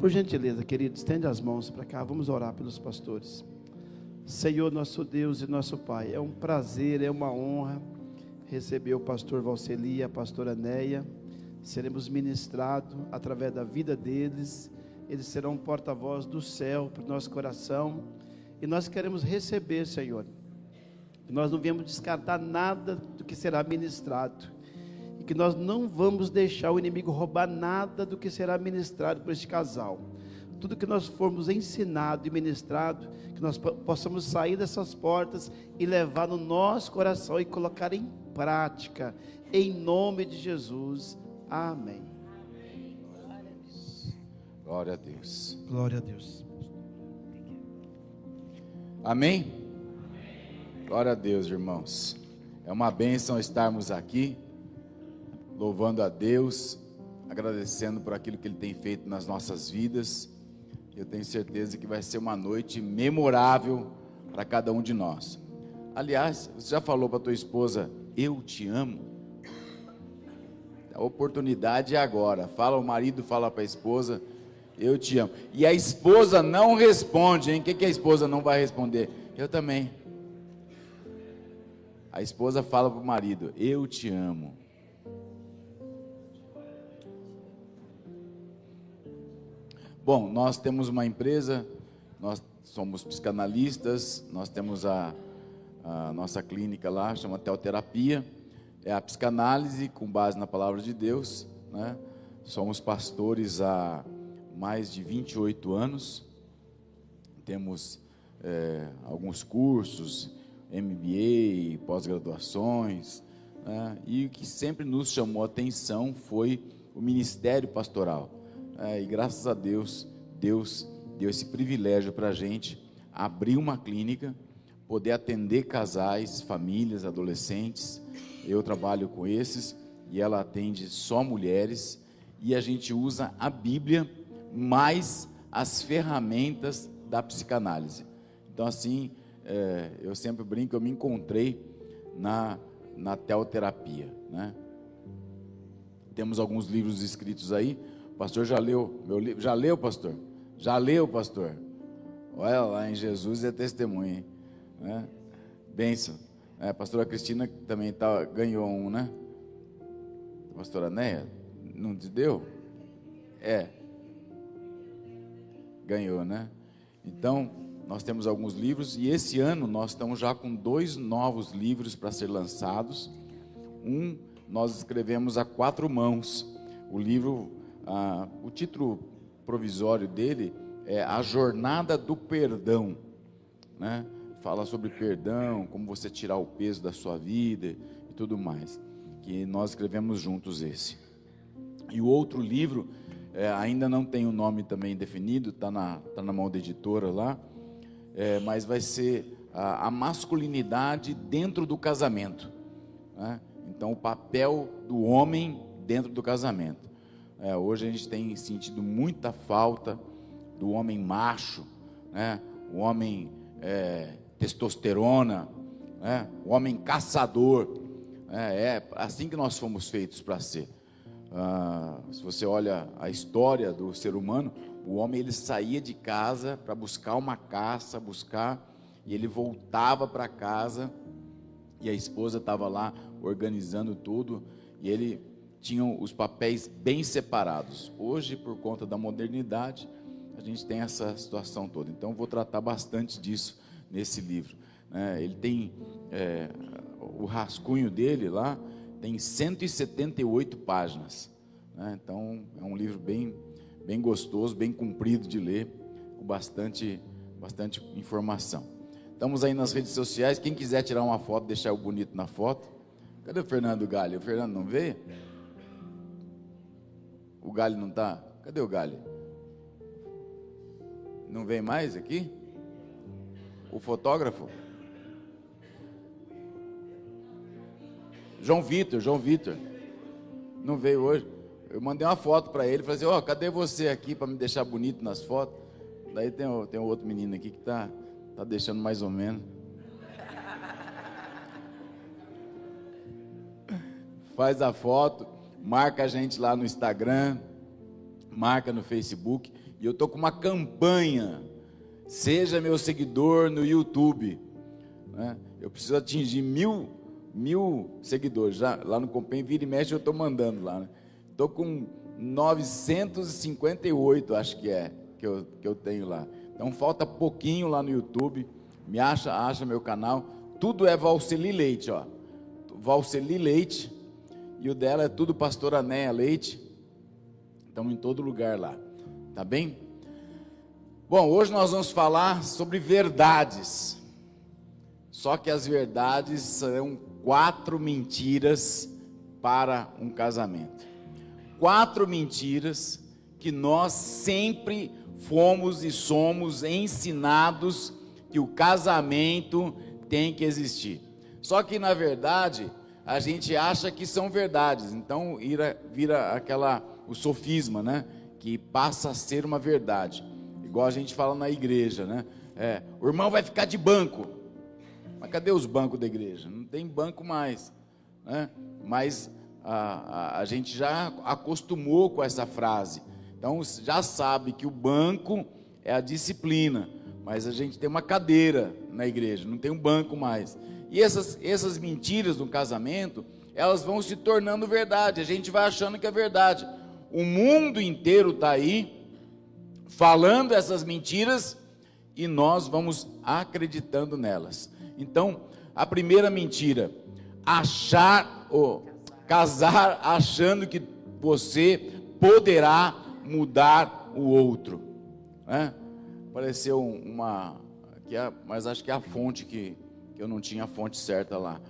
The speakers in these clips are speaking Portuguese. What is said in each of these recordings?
Por gentileza, querido, estende as mãos para cá, vamos orar pelos pastores. Senhor, nosso Deus e nosso Pai, é um prazer, é uma honra receber o pastor Valceli e a pastora Neia. Seremos ministrados através da vida deles, eles serão um porta-voz do céu para o nosso coração, e nós queremos receber, Senhor. Nós não viemos descartar nada do que será ministrado, e que nós não vamos deixar o inimigo roubar nada do que será ministrado por este casal. Tudo que nós formos ensinado e ministrado, que nós possamos sair dessas portas e levar no nosso coração e colocar em prática, em nome de Jesus, amém. Glória a Deus. Glória a Deus. Amém? Glória a Deus, irmãos. É uma bênção estarmos aqui, louvando a Deus, agradecendo por aquilo que Ele tem feito nas nossas vidas. Eu tenho certeza que vai ser uma noite memorável para cada um de nós. Aliás, você já falou para a tua esposa, eu te amo? A oportunidade é agora. Fala o marido, fala para a esposa, eu te amo. E a esposa não responde, hein? O que a esposa não vai responder? Eu também. A esposa fala para o marido, eu te amo. Bom, nós temos uma empresa, nós somos psicanalistas, nós temos a nossa clínica lá, chama Teoterapia, é a psicanálise com base na palavra de Deus, né? Somos pastores há mais de 28 anos, temos alguns cursos, MBA, pós-graduações, né? E o que sempre nos chamou a atenção foi o ministério pastoral. E graças a Deus, Deus deu esse privilégio para a gente abrir uma clínica, poder atender casais, famílias, adolescentes. Eu trabalho com esses e ela atende só mulheres, e a gente usa a Bíblia mais as ferramentas da psicanálise. Então assim, eu sempre brinco, eu me encontrei na teoterapia, né? Temos alguns livros escritos aí. O pastor já leu meu livro? Já leu, pastor? Já leu, pastor? Olha lá, em Jesus é testemunha, hein? Né? Bênção. A pastora Cristina também ganhou um, né? A pastora Neia, não te deu? Ganhou, né? Então, nós temos alguns livros, e esse ano nós estamos já com 2 novos livros para ser lançados. Um, nós escrevemos a 4 mãos. O livro... o título provisório dele é A Jornada do Perdão, né? Fala sobre perdão, como você tirar o peso da sua vida e tudo mais, que nós escrevemos juntos esse. E o outro livro, ainda não tem o nome também definido, tá na mão da editora lá, mas vai ser a masculinidade dentro do casamento, né? Então o papel do homem dentro do casamento. Hoje a gente tem sentido muita falta do homem macho, né? O homem testosterona, né? O homem caçador. É assim que nós fomos feitos para ser. Se você olha a história do ser humano, o homem ele saía de casa para buscar uma caça, e ele voltava para casa e a esposa estava lá organizando tudo, e ele tinham os papéis bem separados. Hoje, por conta da modernidade, a gente tem essa situação toda. Então, vou tratar bastante disso nesse livro, né? Ele tem, o rascunho dele lá, tem 178 páginas, né? Então, é um livro bem gostoso, bem comprido de ler, com bastante informação. Estamos aí nas redes sociais, quem quiser tirar uma foto, deixar o bonito na foto. Cadê o Fernando Galho? O Fernando não veio? O Galho não está? Cadê o Galho? Não vem mais aqui? O fotógrafo? João Vitor. Não veio hoje. Eu mandei uma foto para ele, falei assim, cadê você aqui para me deixar bonito nas fotos? Daí tem um outro menino aqui que tá deixando mais ou menos. Faz a foto, marca a gente lá no Instagram, marca no Facebook, e eu estou com uma campanha, seja meu seguidor no YouTube, né? Eu preciso atingir mil seguidores, já, lá no Compen, vira e mexe eu estou mandando lá, né? Estou com 958, acho que eu tenho lá, então falta pouquinho lá no YouTube, me acha meu canal, tudo é Valceli Leite, ó, Valceli Leite, e o dela é tudo Pastora Néia Leite, estamos em todo lugar lá, tá bem? Bom, hoje nós vamos falar sobre verdades, só que as verdades são 4 mentiras para um casamento, 4 mentiras que nós sempre fomos e somos ensinados que o casamento tem que existir, só que na verdade a gente acha que são verdades, então vira o sofisma, né? Que passa a ser uma verdade, igual a gente fala na igreja, né? O irmão vai ficar de banco, mas cadê os bancos da igreja? Não tem banco mais, né? Mas a gente já acostumou com essa frase, então já sabe que o banco é a disciplina, mas a gente tem uma cadeira na igreja, não tem um banco mais. E essas mentiras no casamento, elas vão se tornando verdade, a gente vai achando que é verdade. O mundo inteiro está aí, falando essas mentiras, e nós vamos acreditando nelas. Então, a primeira mentira, casar achando que você poderá mudar o outro, né? Apareceu mas acho que é a fonte que eu não tinha a fonte certa lá.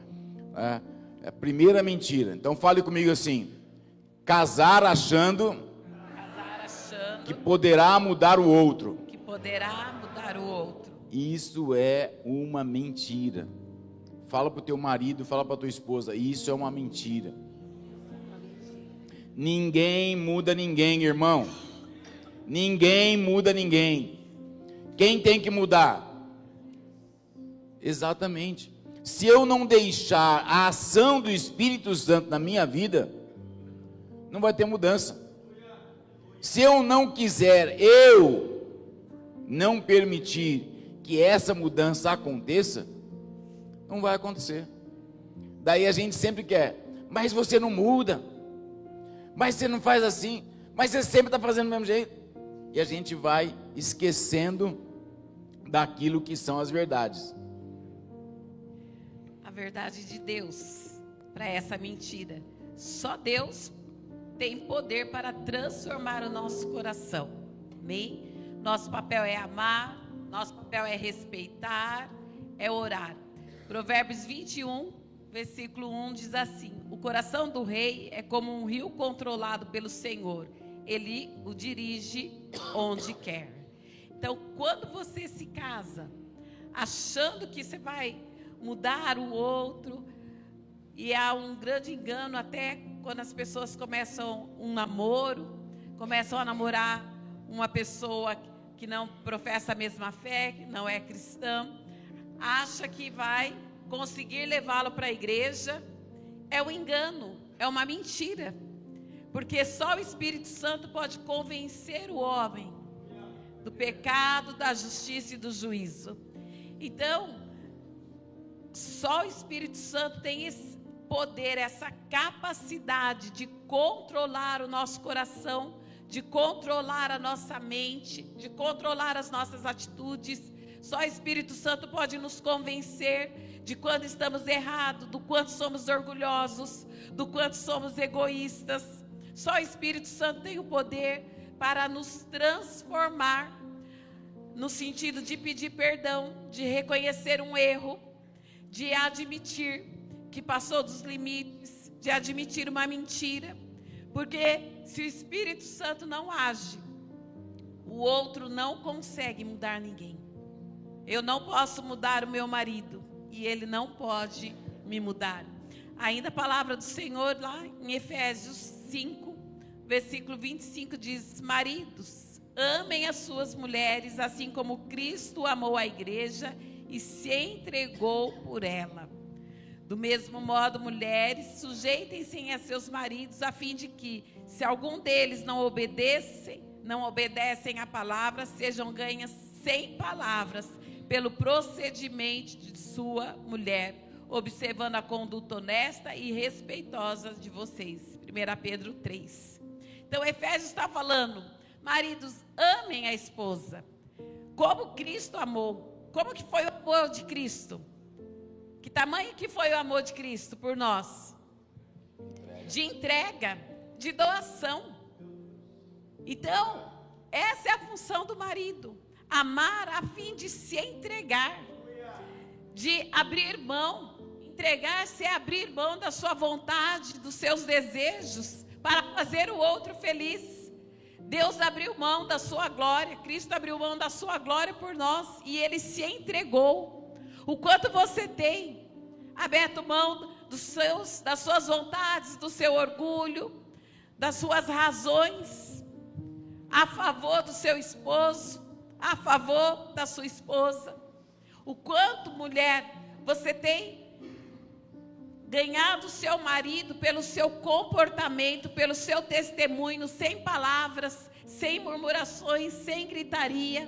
É a primeira mentira. Então fale comigo assim: casar achando que poderá mudar o outro. Isso é uma mentira. Fala para o teu marido, fala para a tua esposa, isso é uma mentira. Ninguém muda ninguém, irmão. Ninguém muda ninguém. Quem tem que mudar? Exatamente. Se eu não deixar a ação do Espírito Santo na minha vida, não vai ter mudança. Se eu não quiser, eu não permitir que essa mudança aconteça, não vai acontecer. Daí a gente sempre quer, mas você não muda, mas você não faz assim, mas você sempre está fazendo do mesmo jeito. E a gente vai esquecendo daquilo que são as verdades. A verdade de Deus para essa mentira. Só Deus tem poder para transformar o nosso coração. Amém? Nosso papel é amar, nosso papel é respeitar, é orar. Provérbios 21, versículo 1 diz assim: o coração do rei é como um rio controlado pelo Senhor, ele o dirige onde quer. Então, quando você se casa, achando que você vai mudar o outro, e há um grande engano até quando as pessoas começam um namoro, começam a namorar uma pessoa que não professa a mesma fé, que não é cristã, acha que vai conseguir levá-lo para a igreja. É um engano, é uma mentira, porque só o Espírito Santo pode convencer o homem do pecado, da justiça e do juízo. Então, só o Espírito Santo tem esse poder, essa capacidade de controlar o nosso coração, de controlar a nossa mente, de controlar as nossas atitudes. Só o Espírito Santo pode nos convencer de quando estamos errados, do quanto somos orgulhosos, do quanto somos egoístas. Só o Espírito Santo tem o poder para nos transformar, no sentido de pedir perdão, de reconhecer um erro, de admitir que passou dos limites, de admitir uma mentira. Porque se o Espírito Santo não age, o outro não consegue mudar ninguém. Eu não posso mudar o meu marido, e ele não pode me mudar. Ainda a palavra do Senhor lá em Efésios 5, versículo 25 diz: maridos, amem as suas mulheres, assim como Cristo amou a igreja e se entregou por ela. Do mesmo modo, mulheres, sujeitem-se a seus maridos, a fim de que, Se algum deles não obedecem à palavra, sejam ganhas sem palavras pelo procedimento de sua mulher, observando a conduta honesta e respeitosa de vocês. 1 Pedro 3. Então, Efésios está falando, maridos, amem a esposa, como Cristo amou. Como que foi o amor de Cristo? Que tamanho que foi o amor de Cristo por nós? De entrega, de doação. Então, essa é a função do marido, amar a fim de se entregar, de abrir mão. Entregar-se é abrir mão da sua vontade, dos seus desejos, para fazer o outro feliz. Deus abriu mão da sua glória, Cristo abriu mão da sua glória por nós, e Ele se entregou. O quanto você tem aberto mão das suas vontades, do seu orgulho, das suas razões, a favor do seu esposo, a favor da sua esposa. O quanto, mulher, você tem ganhado o seu marido pelo seu comportamento, pelo seu testemunho, sem palavras, sem murmurações, sem gritaria.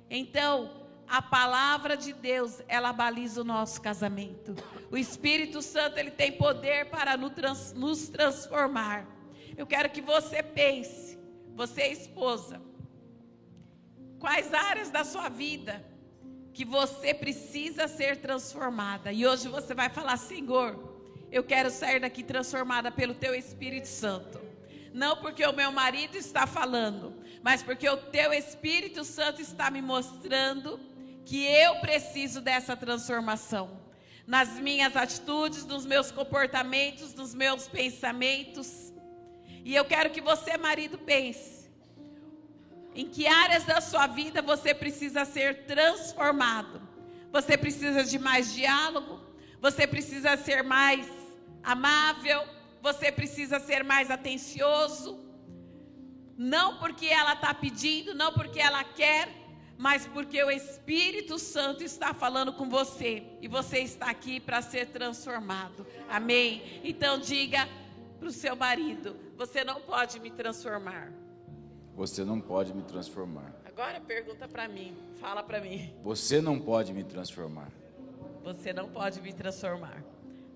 Então, a palavra de Deus, ela baliza o nosso casamento. O Espírito Santo, ele tem poder para nos transformar. Eu quero que você pense, você esposa, quais áreas da sua vida que você precisa ser transformada. E hoje você vai falar: Senhor, eu quero sair daqui transformada pelo Teu Espírito Santo. Não porque o meu marido está falando, mas porque o Teu Espírito Santo está me mostrando que eu preciso dessa transformação. Nas minhas atitudes, nos meus comportamentos, nos meus pensamentos. E eu quero que você, marido, pense: em que áreas da sua vida você precisa ser transformado? Você precisa de mais diálogo? Você precisa ser mais amável? Você precisa ser mais atencioso? Não porque ela está pedindo, não porque ela quer, mas porque o Espírito Santo está falando com você. E você está aqui para ser transformado. Amém? Então diga para o seu marido: você não pode me transformar. Você não pode me transformar. Agora pergunta para mim, fala para mim. Você não pode me transformar. Você não pode me transformar.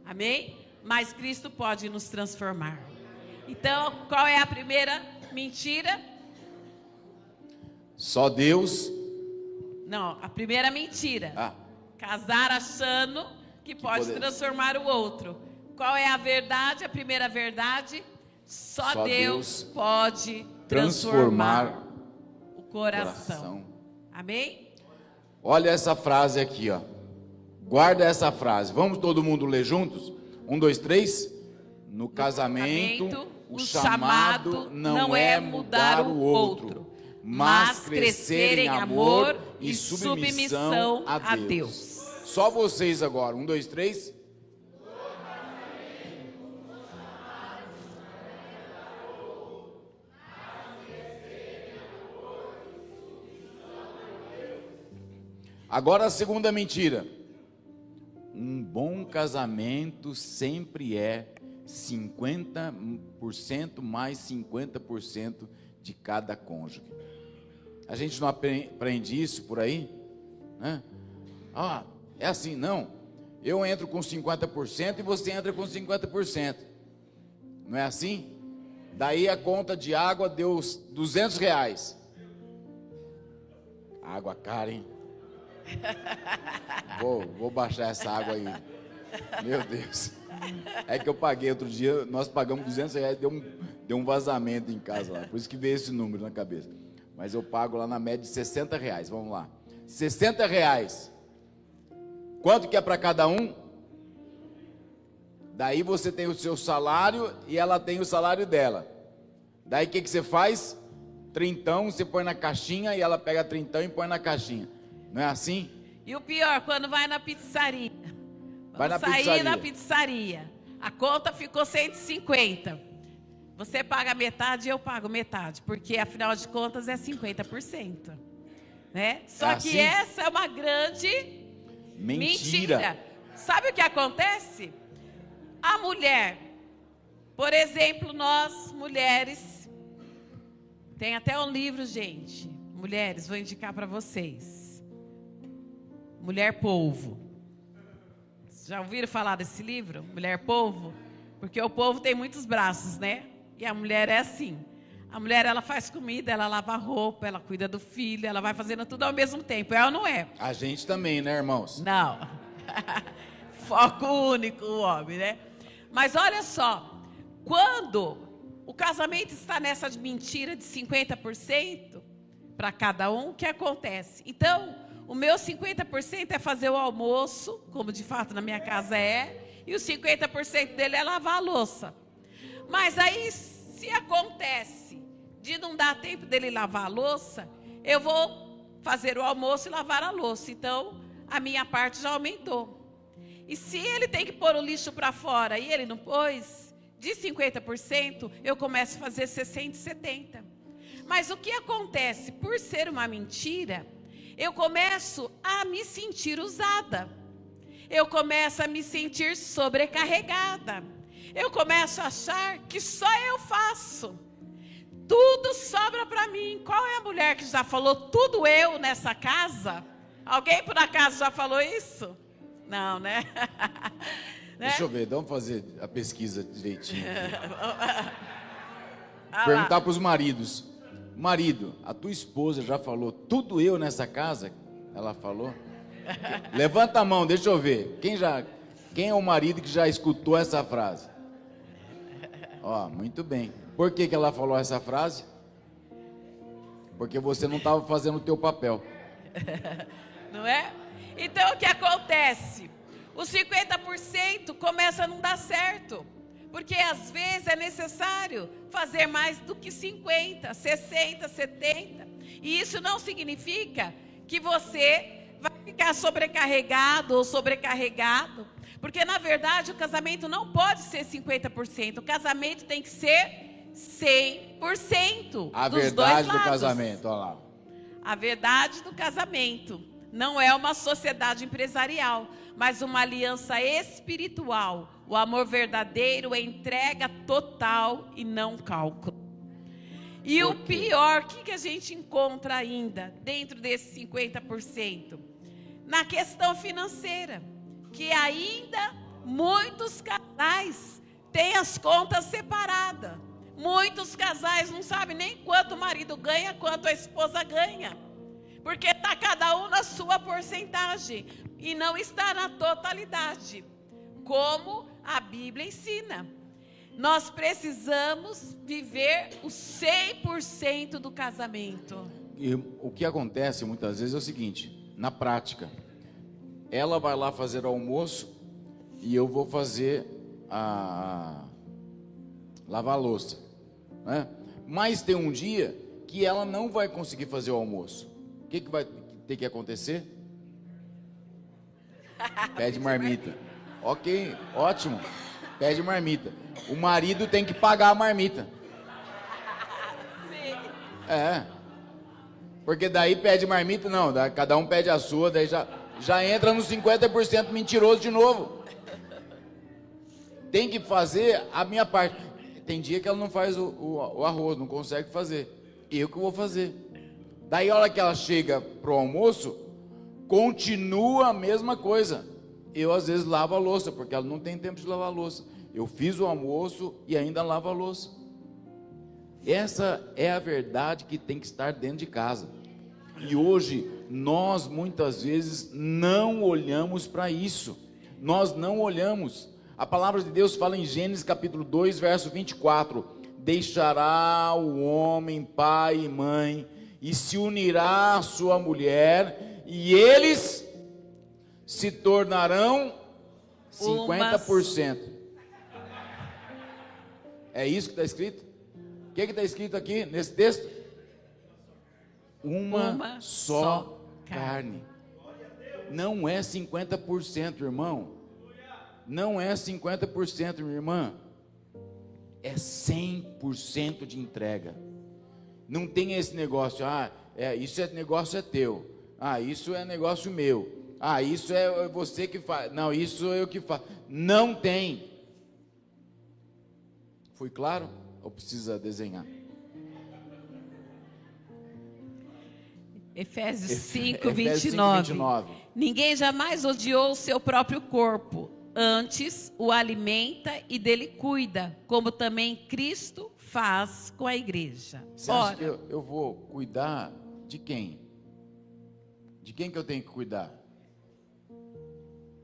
Amém? Mas Cristo pode nos transformar. Então, qual é a primeira mentira? Só Deus. Não, a primeira mentira. Casar achando que pode transformar o outro. Qual é a verdade? A primeira verdade: só Deus pode transformar o coração. Amém? Olha essa frase aqui, ó. Guarda essa frase. Vamos todo mundo ler juntos? 1, 2, 3. No casamento, o chamado não é mudar o outro, mas crescer em amor e submissão a Deus. Só vocês agora. 1, 2, 3. Agora a segunda mentira: um bom casamento sempre é 50% mais 50% de cada cônjuge. A gente não aprende isso por aí, né? É assim, não. Eu entro com 50% e você entra com 50%. Não é assim? Daí a conta de água deu R$200. Água cara, hein? Vou baixar essa água aí. Meu Deus. É que eu paguei outro dia, nós pagamos R$200, deu um vazamento em casa lá. Por isso que veio esse número na cabeça. Mas eu pago lá na média de R$60. Vamos lá. R$60. Quanto que é para cada um? Daí você tem o seu salário e ela tem o salário dela. Daí o que você faz? Trintão, você põe na caixinha e ela pega trintão e põe na caixinha. Não é assim? E o pior, quando vai na pizzaria. Vai sair na pizzaria. A conta ficou 150. Você paga metade e eu pago metade. Porque, afinal de contas, é 50%. Né? Só que essa é uma grande mentira. Sabe o que acontece? A mulher Por exemplo, nós, mulheres, tem até um livro, gente. Mulheres, vou indicar para vocês. Mulher Polvo. Já ouviram falar desse livro? Mulher Polvo? Porque o polvo tem muitos braços, né? E a mulher é assim. A mulher, ela faz comida, ela lava roupa, ela cuida do filho, ela vai fazendo tudo ao mesmo tempo. É ou não é? A gente também, né, irmãos? Não. Foco único, o homem, né? Mas olha só. Quando o casamento está nessa mentira de 50% para cada um, o que acontece? Então, o meu 50% é fazer o almoço, como de fato na minha casa é, e o 50% dele é lavar a louça. Mas aí, se acontece de não dar tempo dele lavar a louça, eu vou fazer o almoço e lavar a louça. Então, a minha parte já aumentou. E se ele tem que pôr o lixo para fora e ele não pôs, de 50%, eu começo a fazer 60% e 70%. Mas o que acontece? Por ser uma mentira, eu começo a me sentir usada. Eu começo a me sentir sobrecarregada. Eu começo a achar que só eu faço. Tudo sobra para mim. Qual é a mulher que já falou tudo eu nessa casa? Alguém por acaso já falou isso? Não, né? Né? Deixa eu ver, vamos fazer a pesquisa direitinho. Perguntar para os maridos. Marido, a tua esposa já falou tudo eu nessa casa? Ela falou? Levanta a mão, deixa eu ver. Quem é o marido que já escutou essa frase? Ó, muito bem. Por que ela falou essa frase? Porque você não estava fazendo o teu papel. Não é? Então o que acontece? Os 50% começa a não dar certo. Porque às vezes é necessário fazer mais do que 50%, 60%, 70%. E isso não significa que você vai ficar sobrecarregado ou sobrecarregado. Porque na verdade o casamento não pode ser 50%. O casamento tem que ser 100% A dos dois verdade do lados. casamento, olha lá. A verdade do casamento não é uma sociedade empresarial, mas uma aliança espiritual. O amor verdadeiro é entrega total e não cálculo. E o pior, o que a gente encontra ainda dentro desses 50%? Na questão financeira, que ainda muitos casais têm as contas separadas. Muitos casais não sabem nem quanto o marido ganha, quanto a esposa ganha. Porque está cada um na sua porcentagem e não está na totalidade, como a Bíblia ensina. Nós precisamos viver o 100% do casamento. E o que acontece muitas vezes é o seguinte, na prática, ela vai lá fazer o almoço e eu vou fazer lavar a louça, né? Mas tem um dia que ela não vai conseguir fazer o almoço. O que vai ter que acontecer? Pede marmita. Ok, ótimo. Pede marmita. O marido tem que pagar a marmita. Sim. É. Porque daí pede marmita, não. Cada um pede a sua, daí já entra no 50% mentiroso de novo. Tem que fazer a minha parte. Tem dia que ela não faz o arroz, não consegue fazer. Eu que vou fazer. Daí a hora que ela chega pro almoço, continua a mesma coisa. Eu às vezes lavo a louça, porque ela não tem tempo de lavar a louça. Eu fiz o almoço e ainda lavo a louça. Essa é a verdade que tem que estar dentro de casa. E hoje, nós muitas vezes não olhamos para isso. Nós não olhamos. A palavra de Deus fala em Gênesis capítulo 2, verso 24. Deixará o homem pai e mãe, e se unirá à sua mulher, e eles se tornarão 50%. É isso que está escrito? O que está escrito aqui nesse texto? Uma só carne. Não é 50%, irmão. Não é 50%, minha irmã. É 100% de entrega. Não tem esse negócio, isso é negócio é teu. Isso é negócio meu. Isso é você que faz. Não, isso é eu que faço. Não tem. Fui claro? Ou precisa desenhar? Efésios 5, Efésios 29. 5:29. Ninguém jamais odiou o seu próprio corpo, antes o alimenta e dele cuida, como também Cristo faz com a igreja. Você acha que eu vou cuidar de quem? De quem que eu tenho que cuidar?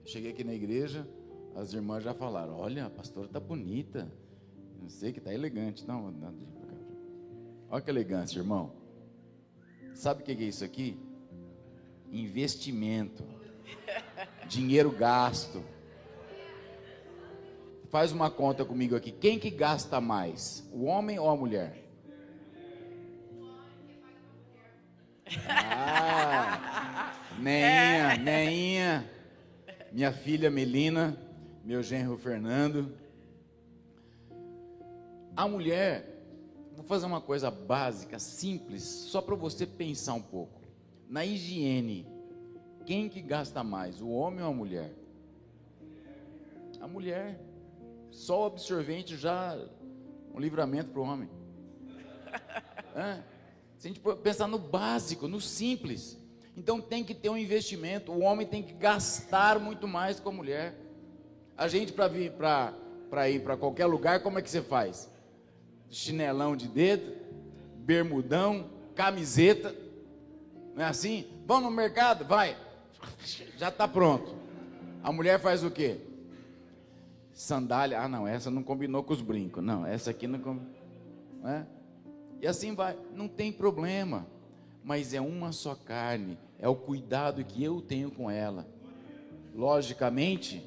Cheguei aqui na igreja, as irmãs já falaram: olha, a pastora está bonita, não sei, que está elegante. Não, olha que elegância, irmão. Sabe o que é isso aqui? Investimento, dinheiro gasto. Faz uma conta comigo aqui. Quem que gasta mais? O homem ou a mulher? Neinha, minha filha Melina, meu genro Fernando. A mulher, vou fazer uma coisa básica, simples, só para você pensar um pouco. Na higiene, quem que gasta mais, o homem ou a mulher? A mulher. Só o absorvente já um livramento para o homem. Se a gente pensar no básico, no simples, então tem que ter um investimento. O homem tem que gastar muito mais com a mulher. A gente, para ir para qualquer lugar, como é que você faz? Chinelão de dedo, bermudão, camiseta, não é assim? Vamos no mercado? Vai, já está pronto. A mulher faz o quê? Sandália, não, essa não combinou com os brincos, não, essa aqui não combinou, né? E assim vai, não tem problema, mas é uma só carne, é o cuidado que eu tenho com ela. Logicamente,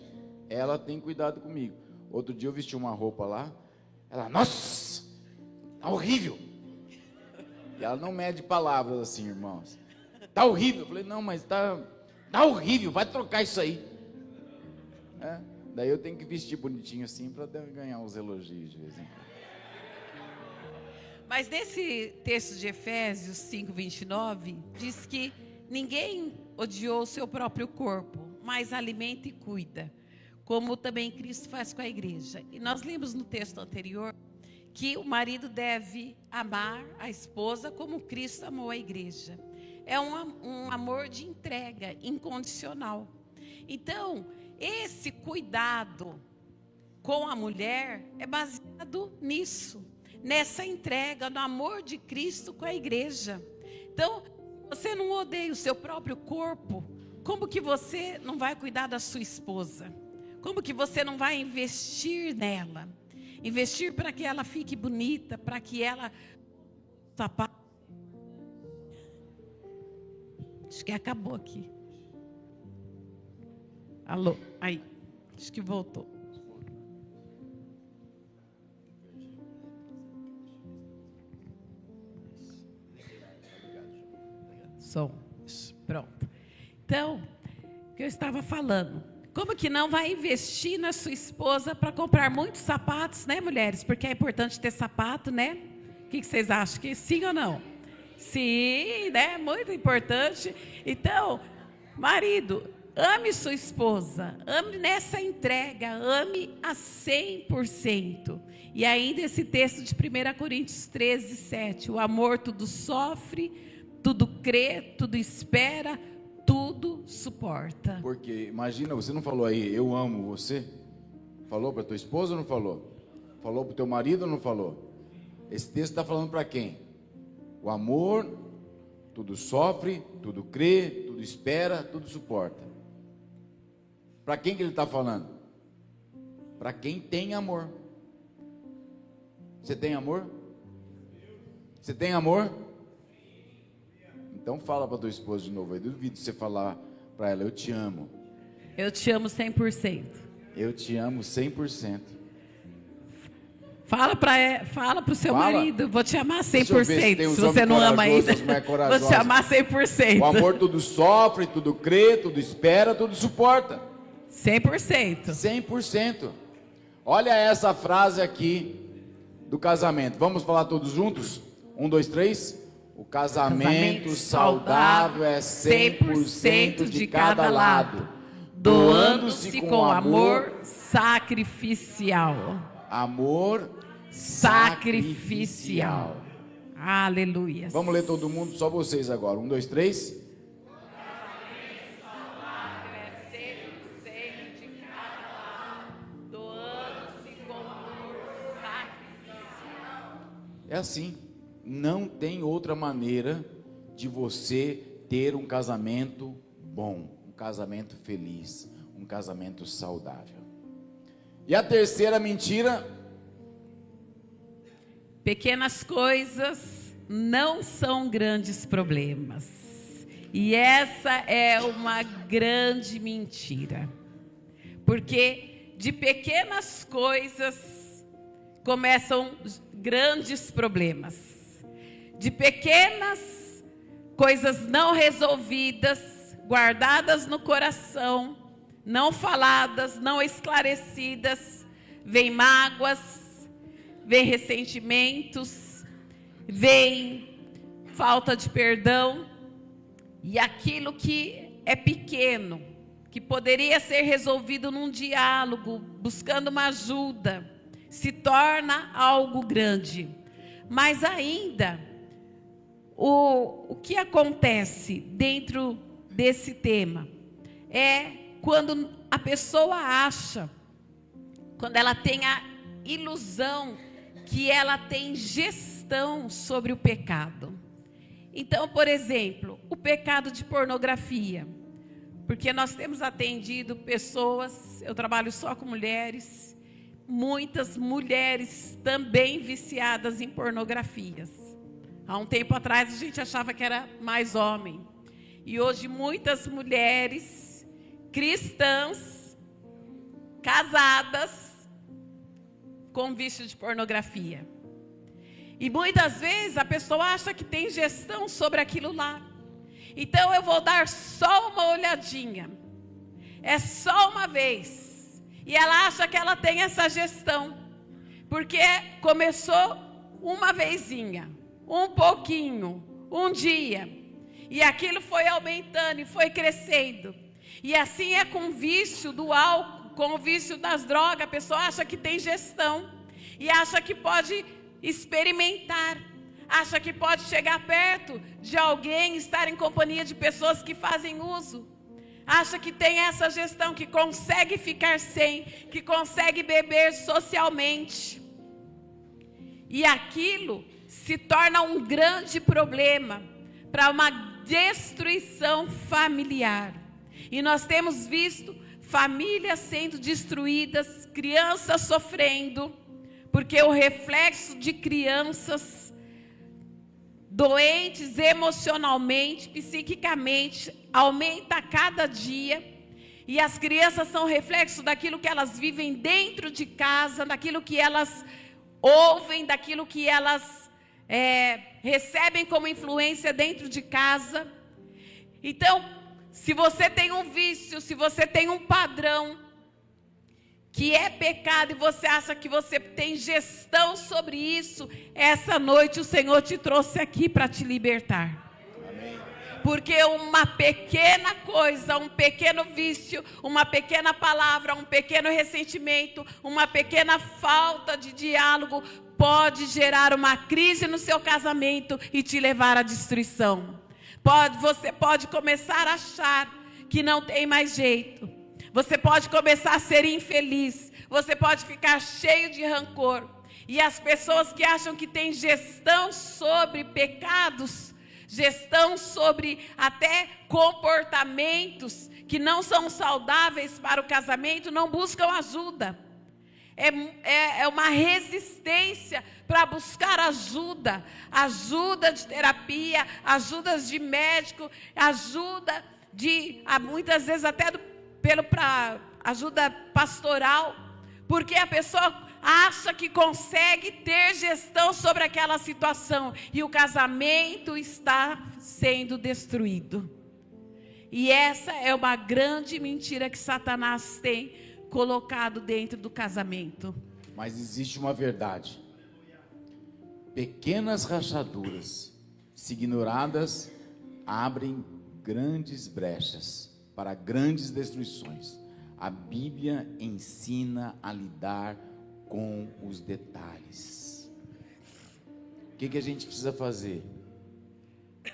ela tem cuidado comigo. Outro dia eu vesti uma roupa lá, ela, nossa, tá horrível. E ela não mede palavras assim, irmãos. Tá horrível. Eu falei, não, mas tá horrível, vai trocar isso aí. Daí eu tenho que vestir bonitinho assim para ganhar uns elogios de vez em quando. Mas nesse texto de Efésios 5, 29, diz que ninguém odiou o seu próprio corpo, mas alimenta e cuida, como também Cristo faz com a igreja. E nós lemos no texto anterior que o marido deve amar a esposa como Cristo amou a igreja. É um amor de entrega incondicional. Então, esse cuidado com a mulher é baseado nisso, nessa entrega, no amor de Cristo com a igreja. Então, você não odeia o seu próprio corpo, como que você não vai cuidar da sua esposa? Como que você não vai investir nela? Investir para que ela fique bonita, para que ela... Acho que acabou aqui. Alô? Aí, acho que voltou. Som. Pronto. Então, o que eu estava falando. Como que não vai investir na sua esposa para comprar muitos sapatos, né, mulheres? Porque é importante ter sapato, né? O que vocês acham? Que sim ou não? Sim, né? Muito importante. Então, marido, ame sua esposa, ame nessa entrega, ame a 100%. E ainda esse texto de 1 Coríntios 13, 7. O amor tudo sofre, tudo crê, tudo espera, tudo suporta. Porque, imagina, você não falou aí, eu amo você? Falou para tua esposa ou não falou? Falou para o teu marido ou não falou? Esse texto está falando para quem? O amor, tudo sofre, tudo crê, tudo espera, tudo suporta. Para quem que ele está falando? Para quem tem amor. Você tem amor? Você tem amor? Então fala para tua esposa de novo. Eu duvido você falar para ela, eu te amo. Eu te amo 100%. Eu te amo 100%. Fala para o seu marido, vou te amar 100%. Se você não ama ainda, vou te amar 100%. O amor tudo sofre, tudo crê, tudo espera, tudo suporta. 100%. 100%. Olha essa frase aqui do casamento. Vamos falar todos juntos? 1, 2, 3. O casamento saudável é 100% de cada lado, doando-se com amor sacrificial. Amor sacrificial. Aleluia. Vamos ler todo mundo, só vocês agora. 1, 2, 3. É assim, não tem outra maneira de você ter um casamento bom, um casamento feliz, um casamento saudável. E a terceira mentira: pequenas coisas não são grandes problemas. E essa é uma grande mentira. Porque de pequenas coisas começam grandes problemas. De pequenas coisas não resolvidas, guardadas no coração, não faladas, não esclarecidas, vem mágoas, vem ressentimentos, vem falta de perdão. E aquilo que é pequeno, que poderia ser resolvido num diálogo, buscando uma ajuda, se torna algo grande. Mas ainda, o que acontece dentro desse tema é quando a pessoa acha, quando ela tem a ilusão que ela tem gestão sobre o pecado. Então, por exemplo, o pecado de pornografia. Porque nós temos atendido pessoas, eu trabalho só com mulheres, muitas mulheres também viciadas em pornografias. Há um tempo atrás a gente achava que era mais homem. E hoje muitas mulheres cristãs, casadas, com vício de pornografia. E muitas vezes a pessoa acha que tem gestão sobre aquilo lá. Então eu vou dar só uma olhadinha. É só uma vez. E ela acha que ela tem essa gestão. Porque começou uma vezinha, um pouquinho, um dia. E aquilo foi aumentando e foi crescendo. E assim é com o vício do álcool, com o vício das drogas. A pessoa acha que tem gestão. E acha que pode experimentar. Acha que pode chegar perto de alguém, estar em companhia de pessoas que fazem uso. Acha que tem essa gestão, que consegue ficar sem, que consegue beber socialmente. E aquilo se torna um grande problema para uma destruição familiar. E nós temos visto famílias sendo destruídas, crianças sofrendo, porque o reflexo de crianças doentes emocionalmente, psiquicamente, aumenta a cada dia. E as crianças são reflexo daquilo que elas vivem dentro de casa, daquilo que elas ouvem, daquilo que elas recebem como influência dentro de casa. Então, se você tem um vício, se você tem um padrão que é pecado e você acha que você tem gestão sobre isso, essa noite o Senhor te trouxe aqui para te libertar. Amém. Porque uma pequena coisa, um pequeno vício, uma pequena palavra, um pequeno ressentimento, uma pequena falta de diálogo pode gerar uma crise no seu casamento e te levar à destruição. Você pode começar a achar que não tem mais jeito. Você pode começar a ser infeliz. Você pode ficar cheio de rancor. E as pessoas que acham que têm gestão sobre pecados, gestão sobre até comportamentos que não são saudáveis para o casamento, não buscam ajuda. É uma resistência para buscar ajuda. Ajuda de terapia, ajudas de médico, ajuda de, muitas vezes até para ajuda pastoral, porque a pessoa acha que consegue ter gestão sobre aquela situação e o casamento está sendo destruído. E essa é uma grande mentira que Satanás tem colocado dentro do casamento. Mas existe uma verdade: pequenas rachaduras, se ignoradas, abrem grandes brechas para grandes destruições. A Bíblia ensina a lidar com os detalhes. O que a gente precisa fazer?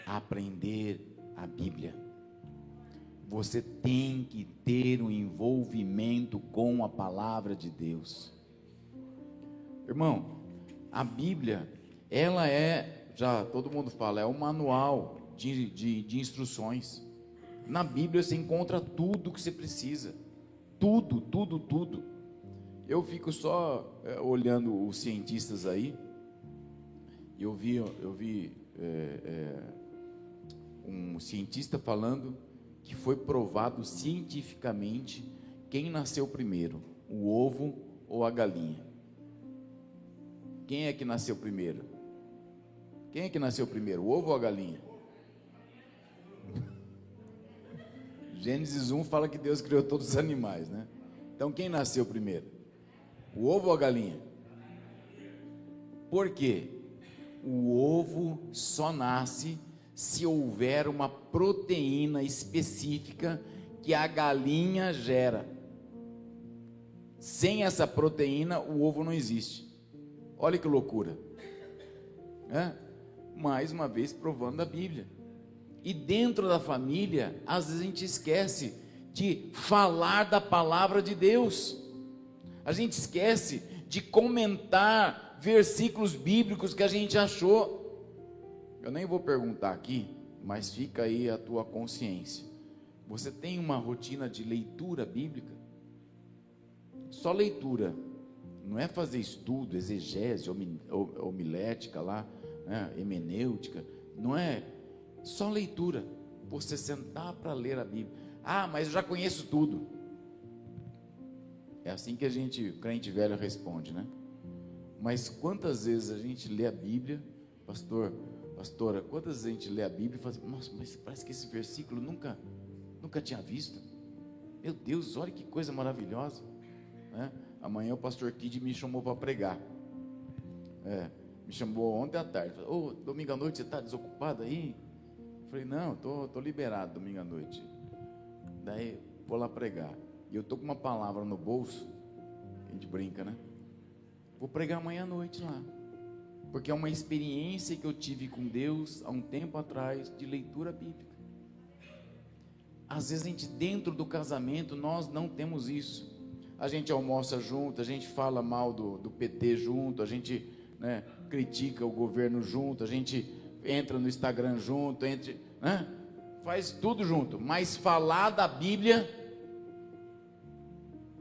Aprender a Bíblia. Você tem que ter um envolvimento com a palavra de Deus. Irmão, a Bíblia, ela já todo mundo fala, é um manual de instruções. Na Bíblia você encontra tudo o que você precisa. Tudo. Eu fico só olhando os cientistas aí. Eu vi um cientista falando que foi provado cientificamente quem nasceu primeiro, o ovo ou a galinha. Quem é que nasceu primeiro? Quem é que nasceu primeiro, o ovo ou a galinha? Gênesis 1 fala que Deus criou todos os animais, né? Então quem nasceu primeiro? O ovo ou a galinha? Por quê? O ovo só nasce se houver uma proteína específica que a galinha gera. Sem essa proteína, o ovo não existe. Olha que loucura. Mais uma vez provando a Bíblia. E dentro da família, às vezes a gente esquece de falar da palavra de Deus. A gente esquece de comentar versículos bíblicos que a gente achou. Eu nem vou perguntar aqui, mas fica aí a tua consciência. Você tem uma rotina de leitura bíblica? Só leitura. Não é fazer estudo, exegese, homilética lá, né, hemenêutica. Não é só leitura. Você sentar para ler a Bíblia. Ah, mas eu já conheço tudo. É assim que o crente velho responde, né? Mas quantas vezes a gente lê a Bíblia, pastora, quantas vezes a gente lê a Bíblia e fala assim, nossa, mas parece que esse versículo nunca tinha visto. Meu Deus, olha que coisa maravilhosa, né? Amanhã o pastor Kid me chamou para pregar. Me chamou ontem à tarde. Falou, domingo à noite você está desocupado aí? Eu falei, não, tô liberado domingo à noite. Daí vou lá pregar. E eu tô com uma palavra no bolso. A gente brinca, né? Vou pregar amanhã à noite lá. Porque é uma experiência que eu tive com Deus há um tempo atrás de leitura bíblica. Às vezes a gente, dentro do casamento, nós não temos isso. A gente almoça junto, a gente fala mal do PT junto, a gente, né, critica o governo junto, a gente entra no Instagram junto, faz tudo junto. Mas falar da Bíblia,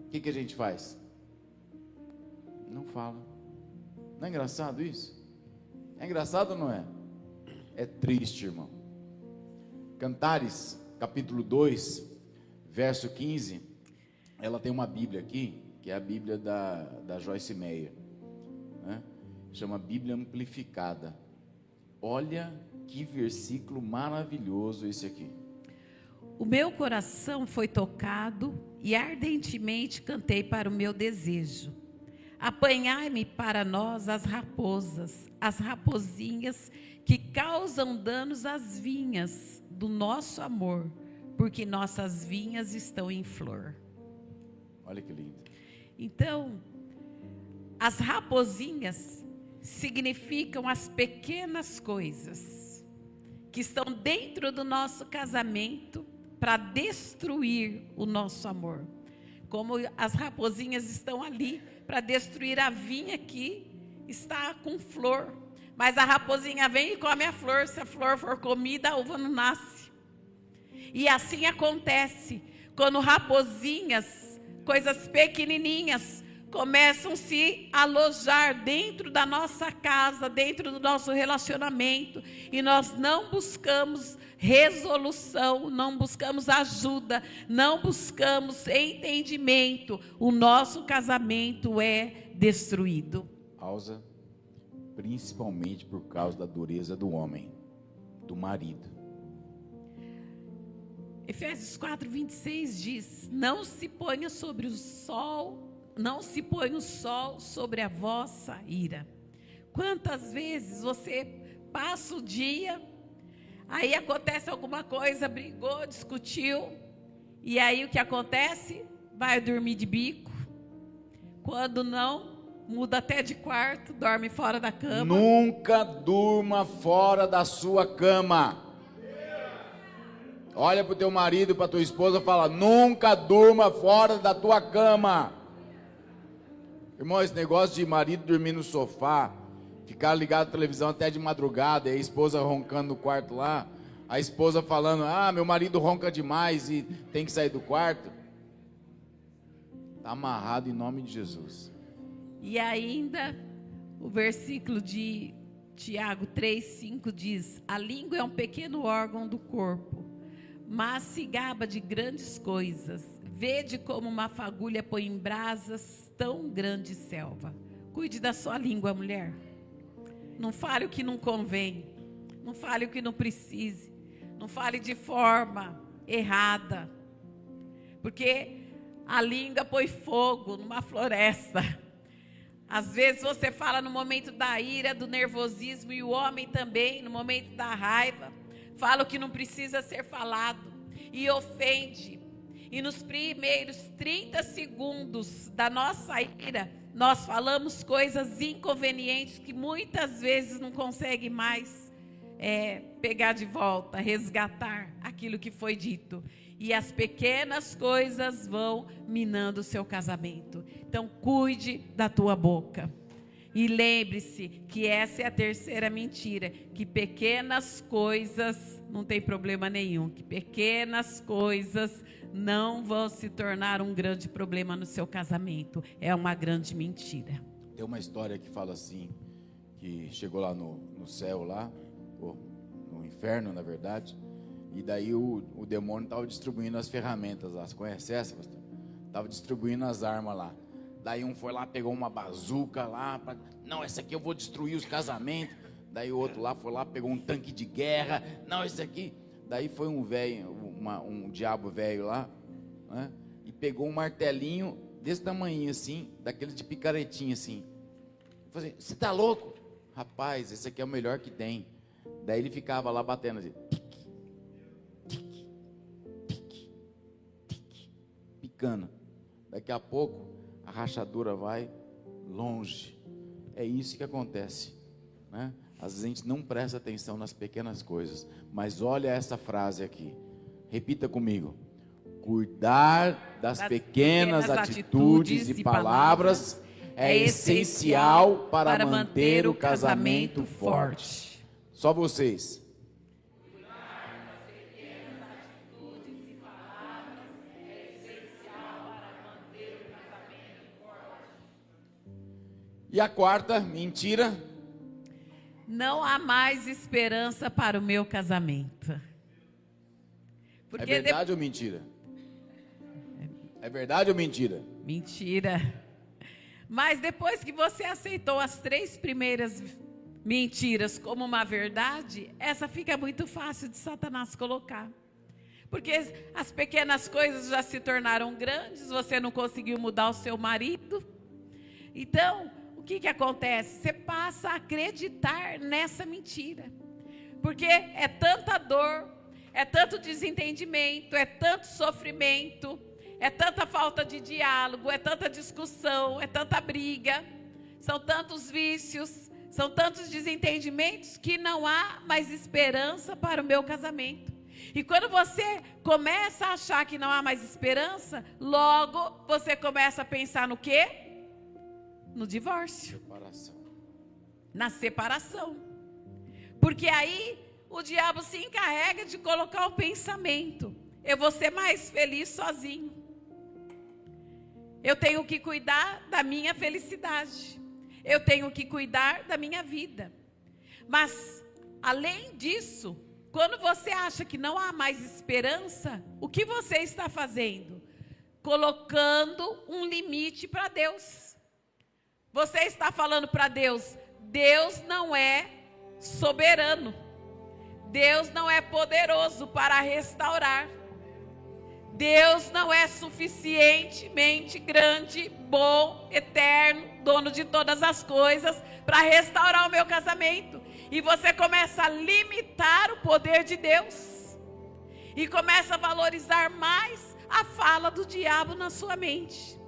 o que a gente faz? Não fala. Não é engraçado isso? É engraçado ou não é? É triste, irmão. Cantares, capítulo 2, verso 15, ela tem uma Bíblia aqui, que é a Bíblia da Joyce Meyer, né? Chama Bíblia Amplificada. Olha que versículo maravilhoso esse aqui. O meu coração foi tocado e ardentemente cantei para o meu desejo. Apanhai-me para nós as raposas, as rapozinhas que causam danos às vinhas do nosso amor, porque nossas vinhas estão em flor. Olha que lindo. Então, as rapozinhas significam as pequenas coisas que estão dentro do nosso casamento para destruir o nosso amor. Como as rapozinhas estão ali para destruir a vinha que está com flor. Mas a raposinha vem e come a flor. Se a flor for comida, a uva não nasce. E assim acontece quando rapozinhas, coisas pequenininhas, começam a se alojar dentro da nossa casa, dentro do nosso relacionamento, e nós não buscamos resolução, não buscamos ajuda, não buscamos entendimento, o nosso casamento é destruído. Causa, principalmente por causa da dureza do homem, do marido. Efésios 4:26 diz: não se ponha sobre o sol, não se põe o sol sobre a vossa ira. Quantas vezes você passa o dia, aí acontece alguma coisa, brigou, discutiu, e aí o que acontece? Vai dormir de bico. Quando não, muda até de quarto, dorme fora da cama. Nunca durma fora da sua cama. Olha para o teu marido, para tua esposa e fala: nunca durma fora da tua cama. Irmão, esse negócio de marido dormir no sofá, ficar ligado à televisão até de madrugada, e a esposa roncando no quarto lá, a esposa falando: meu marido ronca demais e tem que sair do quarto. Está amarrado em nome de Jesus. E ainda o versículo de Tiago 3:5 diz: a língua é um pequeno órgão do corpo, mas se gaba de grandes coisas. Vede como uma fagulha põe em brasas tão grande selva. Cuide da sua língua, mulher. Não fale o que não convém. Não fale o que não precise. Não fale de forma errada. Porque a língua põe fogo numa floresta. Às vezes você fala no momento da ira, do nervosismo, e o homem também, no momento da raiva, fala o que não precisa ser falado e ofende. E nos primeiros 30 segundos da nossa ira, nós falamos coisas inconvenientes que muitas vezes não consegue mais pegar de volta, resgatar aquilo que foi dito. E as pequenas coisas vão minando o seu casamento. Então, cuide da tua boca. E lembre-se que essa é a terceira mentira, que pequenas coisas não tem problema nenhum, que pequenas coisas não vão se tornar um grande problema no seu casamento. É uma grande mentira. Tem uma história que fala assim, que chegou lá no céu, lá, ou no inferno, na verdade, e daí o demônio estava distribuindo as ferramentas lá. Você conhece essa, pastor? Estava distribuindo as armas lá. Daí um foi lá, pegou uma bazuca lá, não, essa aqui eu vou destruir os casamentos. Daí o outro lá foi lá, pegou um tanque de guerra, não, esse aqui. Daí foi um velho, um diabo velho lá, né, e pegou um martelinho desse tamanho assim, daquele de picaretinha assim. Falei assim: você tá louco? Rapaz, esse aqui é o melhor que tem. Daí ele ficava lá batendo assim, tique, tique, tique, tique, picando. Daqui a pouco a rachadura vai longe. É isso que acontece, né? Às vezes a gente não presta atenção nas pequenas coisas. Mas olha essa frase aqui. Repita comigo. Cuidar das pequenas atitudes e palavras é essencial para manter o casamento forte. Só vocês. E a quarta mentira: não há mais esperança para o meu casamento. É verdade ou mentira? É verdade ou mentira? Mentira. Mas depois que você aceitou as 3 primeiras mentiras como uma verdade, essa fica muito fácil de Satanás colocar. Porque as pequenas coisas já se tornaram grandes, você não conseguiu mudar o seu marido. Então, o que acontece? Você passa a acreditar nessa mentira. Porque é tanta dor, é tanto desentendimento, é tanto sofrimento, é tanta falta de diálogo, é tanta discussão, é tanta briga, são tantos vícios, são tantos desentendimentos que não há mais esperança para o meu casamento. E quando você começa a achar que não há mais esperança, logo você começa a pensar no quê? No divórcio. Separação. Na separação. Porque aí o diabo se encarrega de colocar o pensamento: eu vou ser mais feliz sozinho. Eu tenho que cuidar da minha felicidade. Eu tenho que cuidar da minha vida. Mas, além disso, quando você acha que não há mais esperança, o que você está fazendo? Colocando um limite para Deus. Você está falando para Deus: Deus não é soberano. Deus não é poderoso para restaurar. Deus não é suficientemente grande, bom, eterno, dono de todas as coisas para restaurar o meu casamento. E você começa a limitar o poder de Deus. E começa a valorizar mais a fala do diabo na sua mente.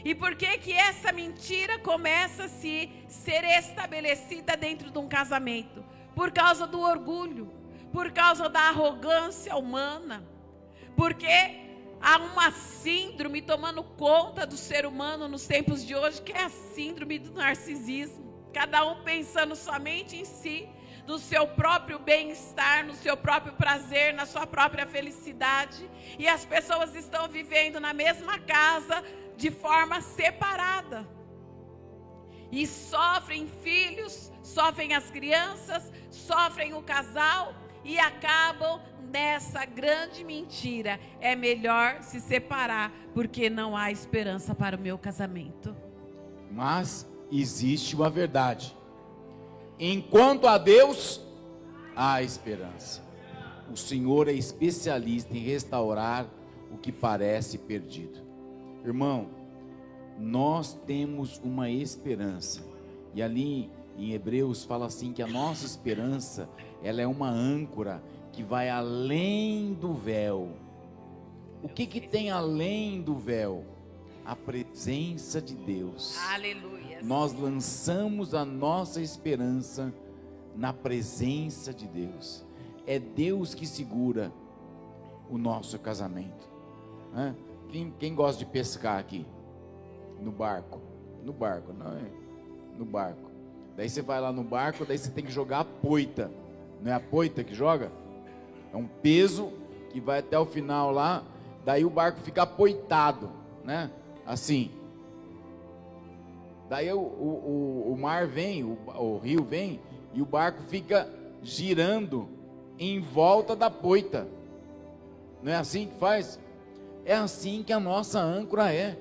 E por que que essa mentira começa a se ser estabelecida dentro de um casamento? Por causa do orgulho, por causa da arrogância humana, porque há uma síndrome tomando conta do ser humano nos tempos de hoje, que é a síndrome do narcisismo. Cada um pensando somente em si, no seu próprio bem-estar, no seu próprio prazer, na sua própria felicidade. E as pessoas estão vivendo na mesma casa de forma separada. E sofrem filhos, sofrem as crianças, sofrem o casal e acabam nessa grande mentira. É melhor se separar, porque não há esperança para o meu casamento. Mas existe uma verdade: enquanto há Deus, há esperança. O Senhor é especialista em restaurar o que parece perdido. Irmão, nós temos uma esperança. E ali em Hebreus fala assim que a nossa esperança, ela é uma âncora que vai além do véu. O que tem além do véu? A presença de Deus. Aleluia. Nós lançamos a nossa esperança na presença de Deus. É Deus que segura o nosso casamento. Quem gosta de pescar aqui? No barco. No barco, não é? No barco. Daí você vai lá no barco, daí você tem que jogar a poita. Não é a poita que joga? É um peso que vai até o final lá. Daí o barco fica apoitado, né? Assim. Daí o mar vem, o rio vem, e o barco fica girando em volta da poita. Não é assim que faz? É assim que a nossa âncora é.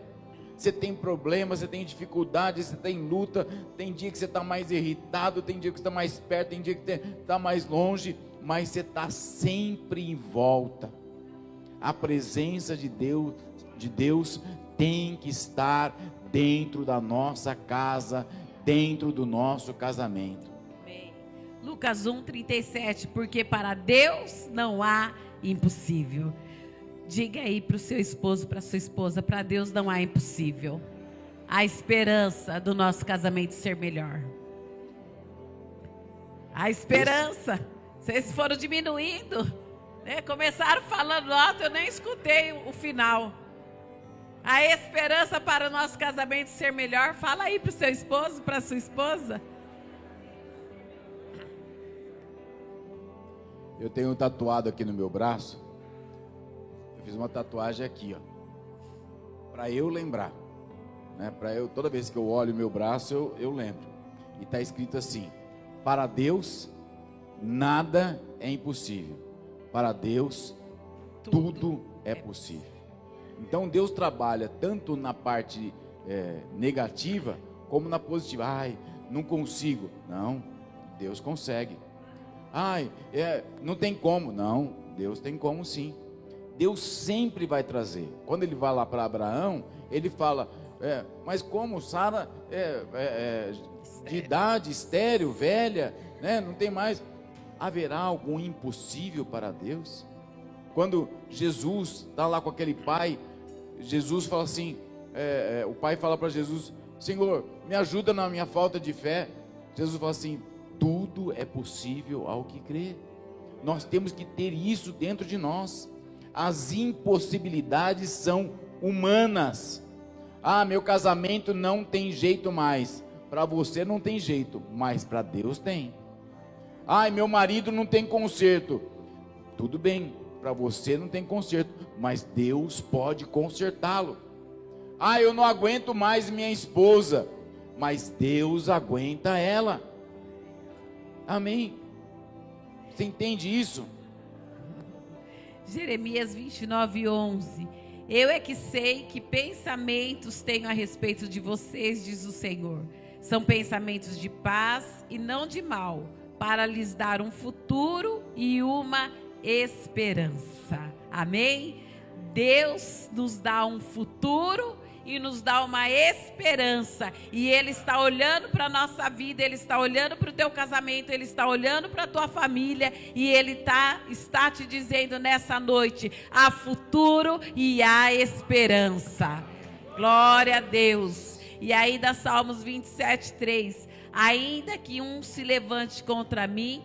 Você tem problema, você tem dificuldade, você tem luta, tem dia que você está mais irritado, tem dia que você está mais perto, tem dia que você está mais longe, mas você está sempre em volta. A presença de Deus tem que estar dentro da nossa casa, dentro do nosso casamento. Amém. Lucas 1:37, porque para Deus não há impossível. Diga aí para o seu esposo, para a sua esposa, para Deus não há impossível. A esperança do nosso casamento ser melhor. A esperança. Vocês foram diminuindo, né? Começaram falando alto, eu nem escutei o final. A esperança para o nosso casamento ser melhor. Fala aí para o seu esposo, para a sua esposa. Eu tenho tatuado aqui no meu braço. Eu fiz uma tatuagem aqui, ó, para eu lembrar, né? Para eu, toda vez que eu olho o meu braço, eu lembro. E está escrito assim: para Deus nada é impossível. Para Deus tudo é possível. Então Deus trabalha tanto na parte negativa como na positiva. Ai, não consigo. Não, Deus consegue. Ai, não tem como. Não, Deus tem como sim. Deus sempre vai trazer. Quando ele vai lá para Abraão, ele fala: mas como Sara de idade, estéril, velha, né, não tem mais. Haverá algum impossível para Deus? Quando Jesus está lá com aquele pai, Jesus fala assim, o pai fala para Jesus: Senhor, me ajuda na minha falta de fé. Jesus fala assim: tudo é possível ao que crê. Nós temos que ter isso dentro de nós. As impossibilidades são humanas. Ah, meu casamento não tem jeito mais. Para você não tem jeito, mas para Deus tem. Ai, meu marido não tem conserto. Tudo bem, para você não tem conserto, mas Deus pode consertá-lo. Ah, eu não aguento mais minha esposa, mas Deus aguenta ela. Amém? Você entende isso? Jeremias 29:11. Eu é que sei que pensamentos tenho a respeito de vocês, diz o Senhor. São pensamentos de paz e não de mal, para lhes dar um futuro e uma esperança. Amém? Deus nos dá um futuro e nos dá uma esperança, e Ele está olhando para a nossa vida, Ele está olhando para o teu casamento, Ele está olhando para a tua família, e Ele está te dizendo nessa noite: há futuro e há esperança. Glória a Deus. E ainda Salmos 27:3. Ainda que um se levante contra mim,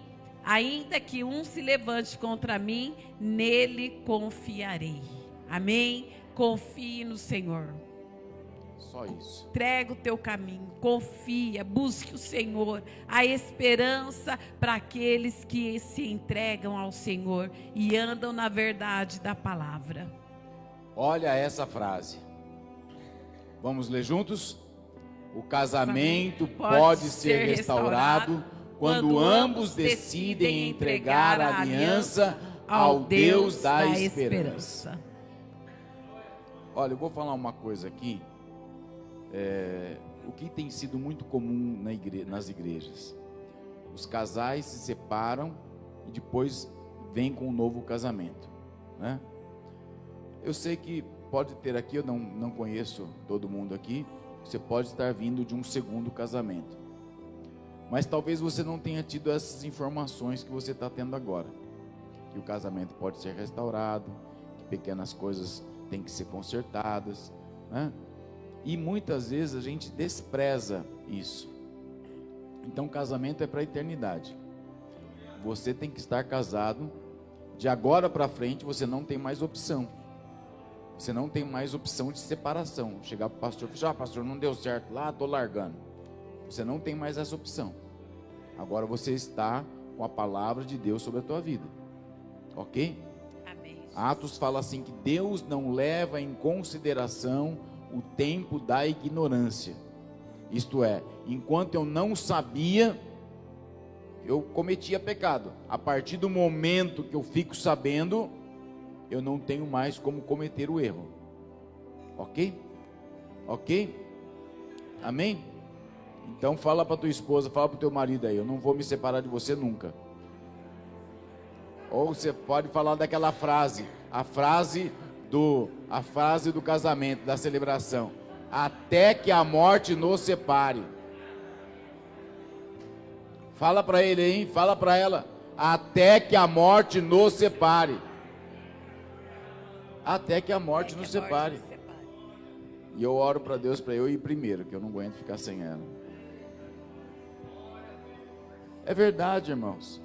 nele confiarei. Amém? Confie no Senhor. Só isso. Entrega o teu caminho, confia, busque o Senhor. A esperança para aqueles que se entregam ao Senhor e andam na verdade da palavra. Olha essa frase. Vamos ler juntos? O casamento pode ser restaurado quando ambos decidem entregar a aliança ao Deus da esperança. Olha, eu vou falar uma coisa aqui. O que tem sido muito comum nas igrejas? Os casais se separam e depois vêm com um novo casamento, né? Eu sei que pode ter aqui, eu não conheço todo mundo aqui, você pode estar vindo de um segundo casamento, mas talvez você não tenha tido essas informações que você está tendo agora, que o casamento pode ser restaurado, que pequenas coisas têm que ser consertadas, né? E muitas vezes a gente despreza isso. Então casamento é para a eternidade. Você tem que estar casado. De agora para frente você não tem mais opção. Você não tem mais opção de separação. Chegar para o pastor e falar: pastor, não deu certo lá, estou largando. Você não tem mais essa opção. Agora você está com a palavra de Deus sobre a tua vida. Ok? Amém. Atos fala assim que Deus não leva em consideração o tempo da ignorância. Isto é, enquanto eu não sabia, eu cometia pecado. A partir do momento que eu fico sabendo, eu não tenho mais como cometer o erro. Ok? Ok? Amém? Então fala para tua esposa, fala para o teu marido aí: eu não vou me separar de você nunca. Ou você pode falar daquela frase, a frase do casamento, da celebração: até que a morte nos separe. Fala para ele, hein? Fala para ela: até que a morte nos separe. Até que a morte nos separe. E eu oro para Deus para eu ir primeiro, que eu não aguento ficar sem ela. É verdade, irmãos.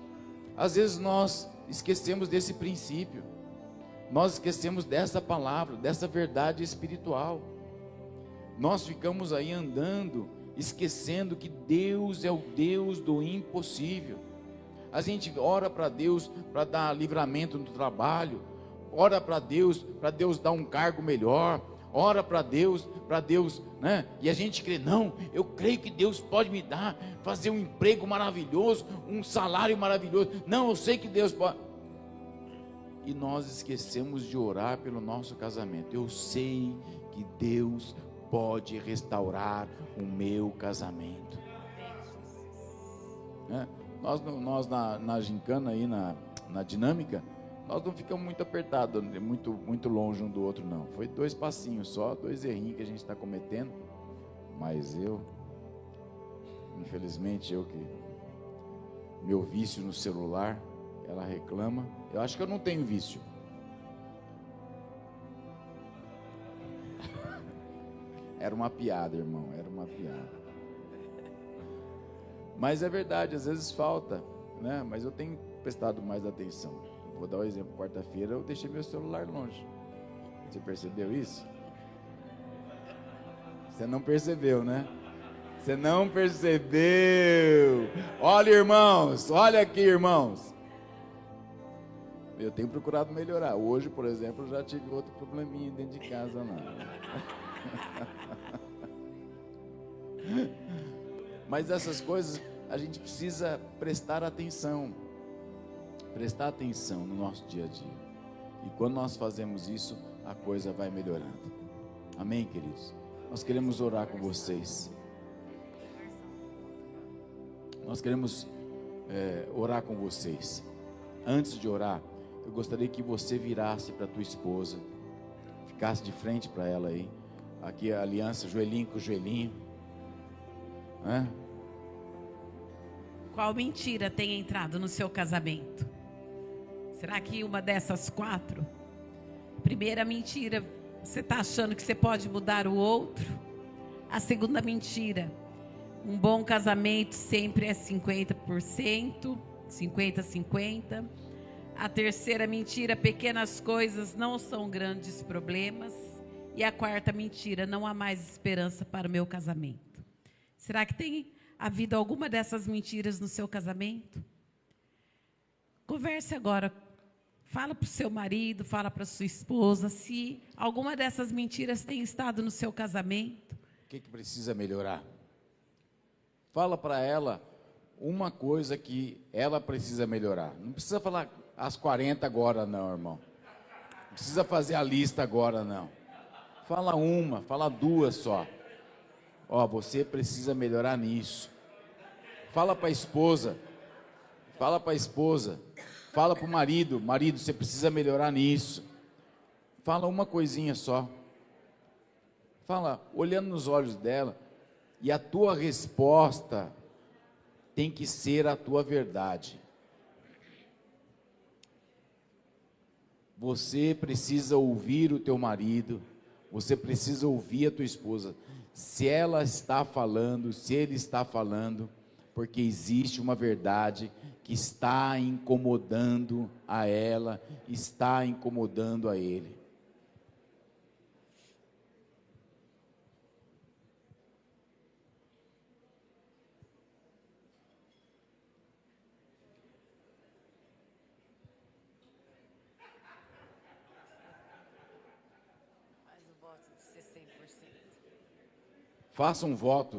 Às vezes nós esquecemos desse princípio. Nós esquecemos dessa palavra, dessa verdade espiritual. Nós ficamos aí andando, esquecendo que Deus é o Deus do impossível. A gente ora para Deus para dar livramento no trabalho, ora para Deus dar um cargo melhor, ora para Deus, né? E a gente crê: não, eu creio que Deus pode me dar, fazer um emprego maravilhoso, um salário maravilhoso. Não, eu sei que Deus pode. E nós esquecemos de orar pelo nosso casamento. Eu sei que Deus pode restaurar o meu casamento. Nós na gincana aí, na dinâmica, nós não ficamos muito apertados, muito longe um do outro, não. Foi 2 passinhos só, 2 errinhos que a gente está cometendo. Mas infelizmente, meu vício no celular, ela reclama. Eu acho que eu não tenho vício. Era uma piada, irmão, era uma piada. Mas é verdade, às vezes falta, né? Mas eu tenho prestado mais atenção. Vou dar um exemplo: quarta-feira eu deixei meu celular longe. Você percebeu isso? Você não percebeu, né? Você não percebeu. Olha, irmãos, olha aqui, irmãos. Eu tenho procurado melhorar. Hoje, por exemplo, já tive outro probleminha dentro de casa lá. Mas essas coisas a gente precisa prestar atenção no nosso dia a dia. E quando nós fazemos isso, a coisa vai melhorando. Amém, queridos? Nós queremos orar com vocês. Nós queremos orar com vocês. Antes de orar, eu gostaria que você virasse para tua esposa, ficasse de frente para ela aí. Aqui a aliança, joelhinho com joelhinho. Qual mentira tem entrado no seu casamento? Será que uma dessas 4? Primeira mentira Você está achando que você pode mudar o outro? A segunda mentira: um bom casamento sempre é 50%, 50-50. A terceira mentira: pequenas coisas não são grandes problemas. E a quarta mentira: não há mais esperança para o meu casamento. Será que tem havido alguma dessas mentiras no seu casamento? Converse agora. Fala para o seu marido, fala para a sua esposa, se alguma dessas mentiras tem estado no seu casamento. O que precisa melhorar? Fala para ela uma coisa que ela precisa melhorar. Não precisa falar as 40 agora não, irmão. Não precisa fazer a lista agora não. Fala uma, fala duas só. Ó, você precisa melhorar nisso. Fala para a esposa. Fala para a esposa. Fala para o marido. Marido, você precisa melhorar nisso. Fala uma coisinha só. Fala, olhando nos olhos dela. E a tua resposta tem que ser a tua verdade. Você precisa ouvir o teu marido. Você precisa ouvir a tua esposa. Se ela está falando, se ele está falando, porque existe uma verdade que está incomodando a ela, está incomodando a ele. Faça um voto